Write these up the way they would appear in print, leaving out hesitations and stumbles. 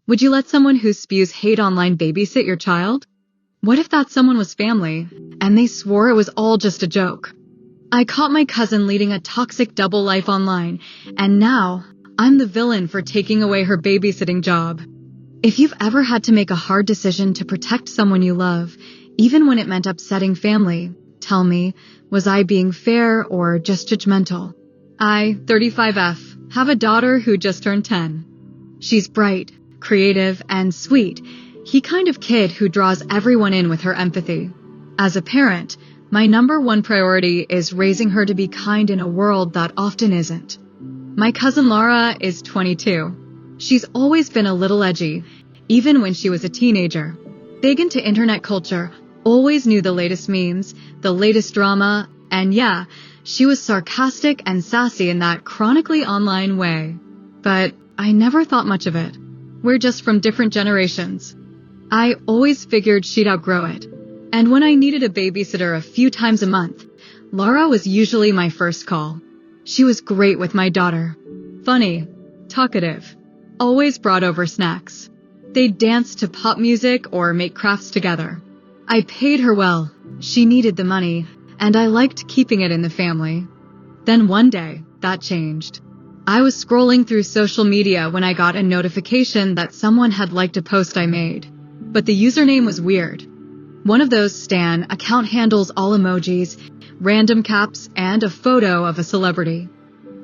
Would you let someone who spews hate online babysit your child? What if that someone was family, and they swore it was all just a joke? I caught my cousin leading a toxic double life online, and now I'm the villain for taking away her babysitting job. If you've ever had to make a hard decision to protect someone you love, even when it meant upsetting family, tell me, was I being fair or just judgmental? I, 35F, have a daughter who just turned 10. She's bright, creative, and sweet, the kind of kid who draws everyone in with her empathy. As a parent, my number one priority is raising her to be kind in a world that often isn't. My cousin Laura is 22. She's always been a little edgy, even when she was a teenager. Big into internet culture, always knew the latest memes, the latest drama, and yeah, she was sarcastic and sassy in that chronically online way. But I never thought much of it. We're just from different generations. I always figured she'd outgrow it. And when I needed a babysitter a few times a month, Laura was usually my first call. She was great with my daughter. Funny, talkative, always brought over snacks. They'd dance to pop music or make crafts together. I paid her well. She needed the money, and I liked keeping it in the family. Then one day, that changed. I was scrolling through social media when I got a notification that someone had liked a post I made. But the username was weird. One of those Stan account handles all emojis, random caps, and a photo of a celebrity.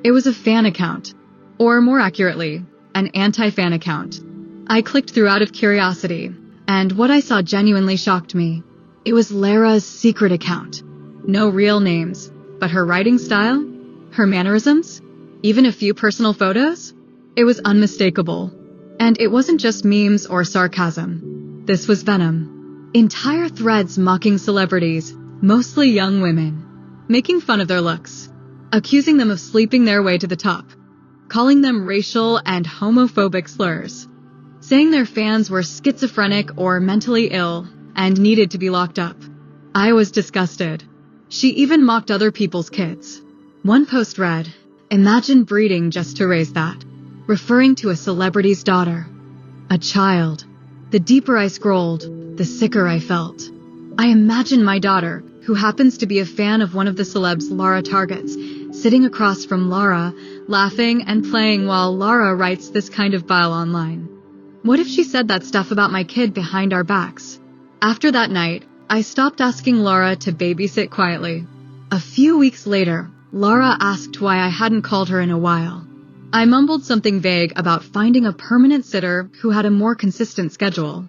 It was a fan account. Or more accurately, an anti-fan account. I clicked through out of curiosity, and what I saw genuinely shocked me. It was Lara's secret account. No real names, but her writing style, her mannerisms, even a few personal photos. It was unmistakable. And it wasn't just memes or sarcasm. This was venom. Entire threads mocking celebrities, mostly young women, making fun of their looks, accusing them of sleeping their way to the top, calling them racial and homophobic slurs, saying their fans were schizophrenic or mentally ill and needed to be locked up. I was disgusted. She even mocked other people's kids. One post read, "Imagine breeding just to raise that," referring to a celebrity's daughter. A child. The deeper I scrolled, the sicker I felt. I imagined my daughter, who happens to be a fan of one of the celebs Laura targets, sitting across from Laura, laughing and playing while Laura writes this kind of bile online. What if she said that stuff about my kid behind our backs? After that night, I stopped asking Laura to babysit quietly. A few weeks later, Laura asked why I hadn't called her in a while. I mumbled something vague about finding a permanent sitter who had a more consistent schedule.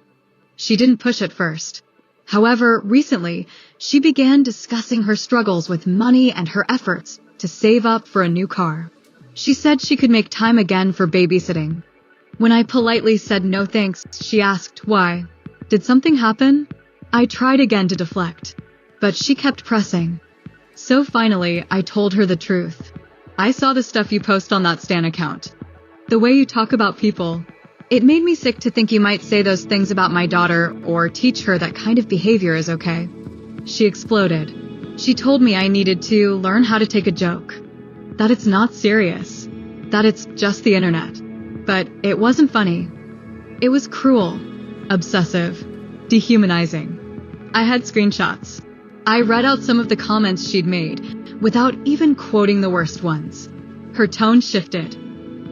She didn't push at first. However, recently, she began discussing her struggles with money and her efforts to save up for a new car. She said she could make time again for babysitting. When I politely said no thanks, she asked why. Did something happen? I tried again to deflect, but she kept pressing. So finally, I told her the truth. I saw the stuff you post on that Stan account. The way you talk about people. It made me sick to think you might say those things about my daughter or teach her that kind of behavior is okay. She exploded. She told me I needed to learn how to take a joke. That it's not serious. That it's just the internet. But it wasn't funny. It was cruel, obsessive, dehumanizing. I had screenshots. I read out some of the comments she'd made, without even quoting the worst ones. Her tone shifted.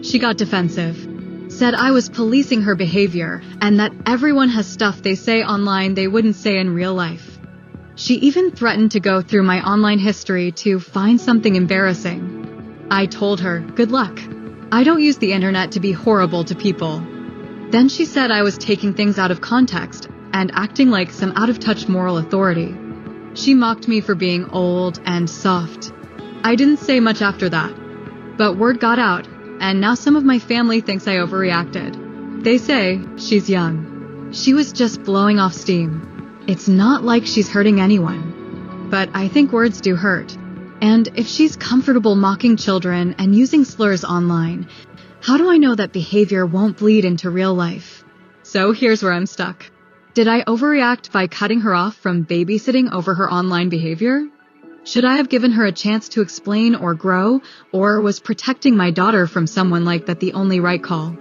She got defensive, said I was policing her behavior, and that everyone has stuff they say online they wouldn't say in real life. She even threatened to go through my online history to find something embarrassing. I told her, good luck. I don't use the internet to be horrible to people. Then she said I was taking things out of context and acting like some out-of-touch moral authority. She mocked me for being old and soft. I didn't say much after that, but word got out, and now some of my family thinks I overreacted. They say she's young. She was just blowing off steam. It's not like she's hurting anyone. But I think words do hurt. And if she's comfortable mocking children and using slurs online, how do I know that behavior won't bleed into real life? So here's where I'm stuck. Did I overreact by cutting her off from babysitting over her online behavior? Should I have given her a chance to explain or grow, or was protecting my daughter from someone like that the only right call?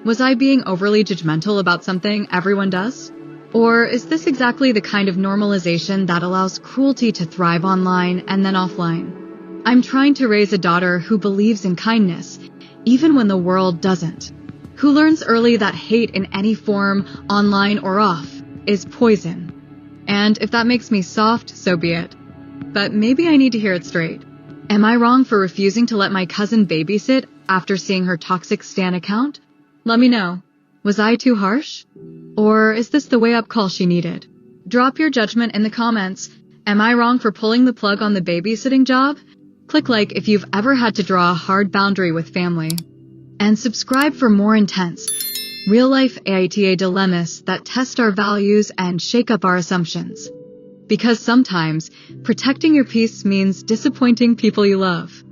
Was I being overly judgmental about something everyone does? Or is this exactly the kind of normalization that allows cruelty to thrive online and then offline? I'm trying to raise a daughter who believes in kindness, even when the world doesn't. Who learns early that hate in any form, online or off, is poison. And if that makes me soft, so be it. But maybe I need to hear it straight. Am I wrong for refusing to let my cousin babysit after seeing her toxic stan account? Let me know. Was I too harsh? Or is this the wake-up call she needed? Drop your judgment in the comments. Am I wrong for pulling the plug on the babysitting job? Click like if you've ever had to draw a hard boundary with family. And subscribe for more intense, real-life AITA dilemmas that test our values and shake up our assumptions. Because sometimes, protecting your peace means disappointing people you love.